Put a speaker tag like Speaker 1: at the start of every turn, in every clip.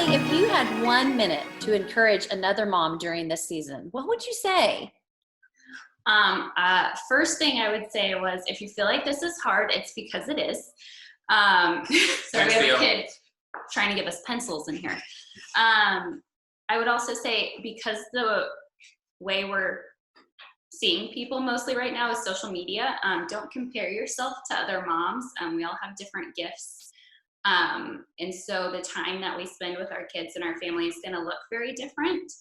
Speaker 1: Allie, if you had 1 minute to encourage another mom during this season, what would you say?
Speaker 2: First thing I would say was, if you feel like this is hard, it's because it is. Sorry, we have a kid trying to give us pencils in here. I would also say, because the way we're seeing people mostly right now is social media, don't compare yourself to other moms. We all have different gifts. And so the time that we spend with our kids and our family is going to look very different.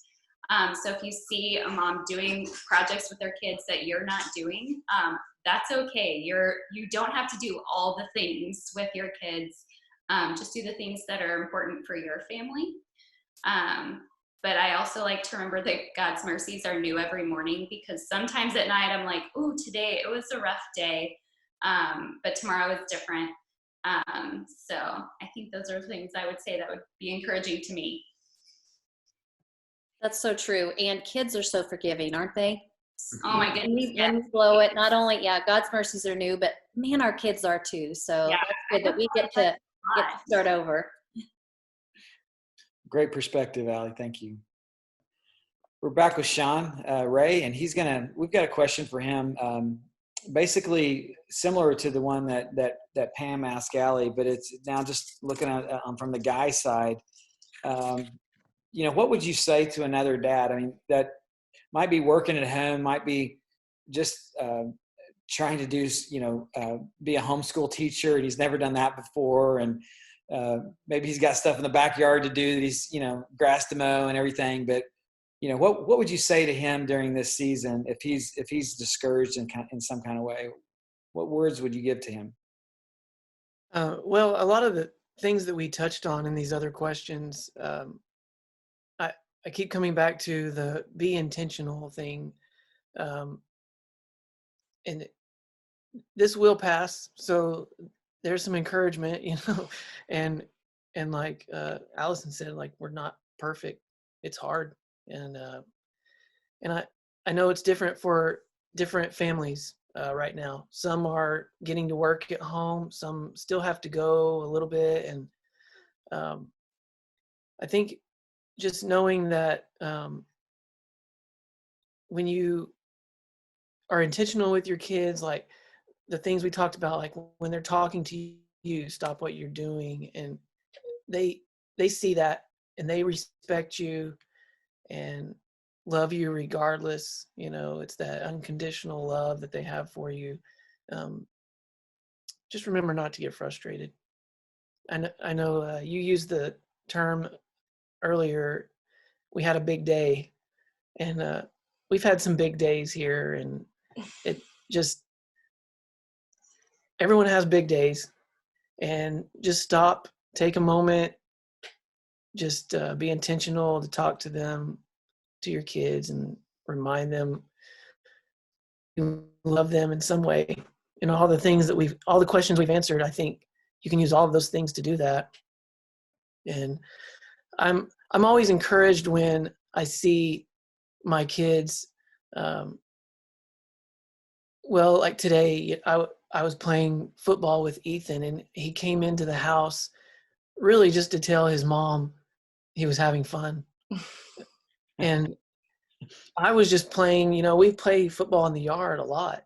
Speaker 2: So if you see a mom doing projects with their kids that you're not doing, that's okay. You don't have to do all the things with your kids. Just do the things that are important for your family. But I also like to remember that God's mercies are new every morning, because sometimes at night I'm like, ooh, today it was a rough day, but tomorrow is different. So I think those are things I would say that would be encouraging to me.
Speaker 1: That's so true. And kids are so forgiving, aren't they?
Speaker 2: Oh my goodness.
Speaker 1: When we blow it, not only, God's mercies are new, but man, our kids are too. So that's good that we get to start over.
Speaker 3: Great perspective, Allie. Thank you. We're back with Sean Ray, and we've got a question for him. Basically similar to the one that Pam asked Allie, but it's now just looking at from the guy side. What would you say to another dad? I mean, that might be working at home, might be just trying to do, be a homeschool teacher, and he's never done that before. And maybe he's got stuff in the backyard to do that he's, grass to mow and everything. But, what would you say to him during this season if he's discouraged in some kind of way? What words would you give to him?
Speaker 4: Well, a lot of the things that we touched on in these other questions, I keep coming back to the be intentional thing. And this will pass. So there's some encouragement, and like Allison said, like, we're not perfect. It's hard. And I know it's different for different families right now. Some are getting to work at home. Some still have to go a little bit. And I think just knowing that when you are intentional with your kids, like the things we talked about, like when they're talking to you, stop what you're doing, and they see that and they respect you and love you regardless. It's that unconditional love that they have for you. Just remember not to get frustrated. I know you used the term earlier, we had a big day, and we've had some big days here, and it just, everyone has big days, and just stop, take a moment, just be intentional to talk to them, to your kids, and remind them you love them in some way. All the questions we've answered, I think you can use all of those things to do that. And I'm always encouraged when I see my kids. Like today, I was playing football with Ethan, and he came into the house really just to tell his mom he was having fun. And I was just playing. We play football in the yard a lot,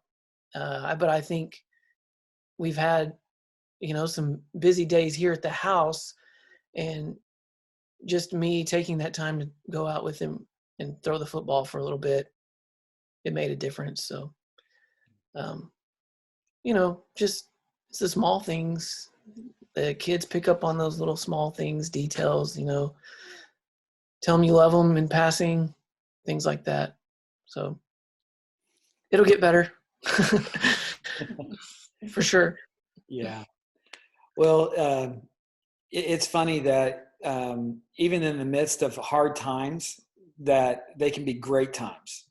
Speaker 4: but I think we've had some busy days here at the house, and just me taking that time to go out with him and throw the football for a little bit, it made a difference. So, just it's the small things. The kids pick up on those little small things, details, tell them you love them in passing, things like that. So it'll get better for sure.
Speaker 3: Yeah. Well, it's funny that even in the midst of hard times, that they can be great times.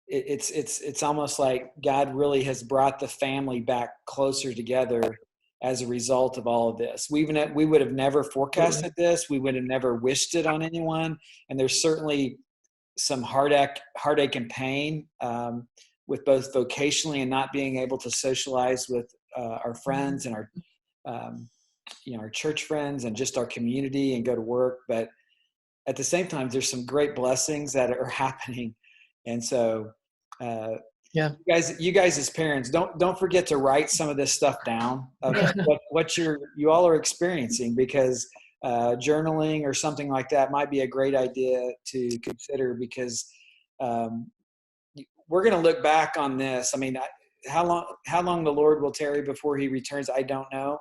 Speaker 3: It's almost like God really has brought the family back closer together as a result of all of this. We would have never forecasted this. We would have never wished it on anyone. And there's certainly some heartache and pain with both vocationally and not being able to socialize with our friends and our our church friends and just our community and go to work. But at the same time, there's some great blessings that are happening. And so, you guys as parents, don't forget to write some of this stuff down of what you all are experiencing, because journaling or something like that might be a great idea to consider, because we're going to look back on this. I mean, how long the Lord will tarry before he returns, I don't know.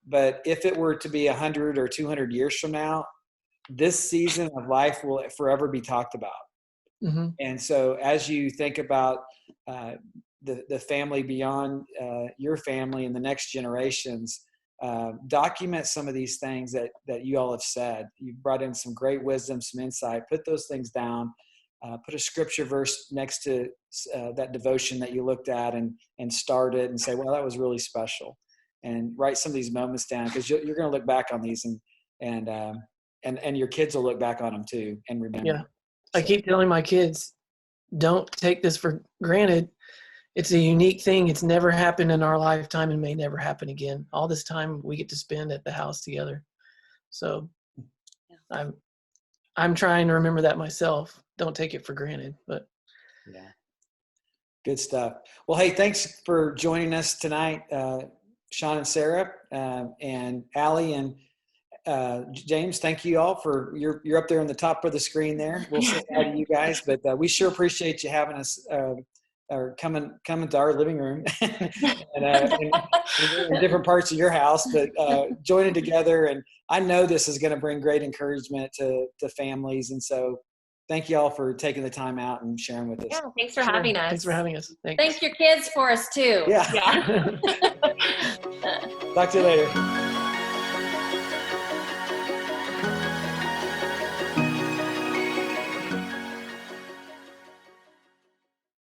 Speaker 3: But if it were to be 100 or 200 years from now, this season of life will forever be talked about. Mm-hmm. And so as you think about the family beyond your family and the next generations, document some of these things that you all have said. You've brought in some great wisdom, some insight. Put those things down. Put a scripture verse next to that devotion that you looked at and start it and say, well, that was really special. And write some of these moments down, because you're going to look back on these and your kids will look back on them too and remember.
Speaker 4: Yeah. I keep telling my kids, don't take this for granted. It's a unique thing. It's never happened in our lifetime and may never happen again. All this time we get to spend at the house together. So I'm trying to remember that myself. Don't take it for granted, but
Speaker 3: yeah. Good stuff. Well, hey, thanks for joining us tonight, Sean and Sarah, and Allie and James. Thank you all for you're up there on the top of the screen there. We'll say hi to you guys, but we sure appreciate you having us or coming to our living room and in different parts of your house, but joining together. And I know this is going to bring great encouragement to families. And so thank you all for taking the time out and sharing with us.
Speaker 5: Yeah, thanks for having us.
Speaker 4: Thanks for having us.
Speaker 1: Thank your kids for us too.
Speaker 3: Yeah. Talk to you later.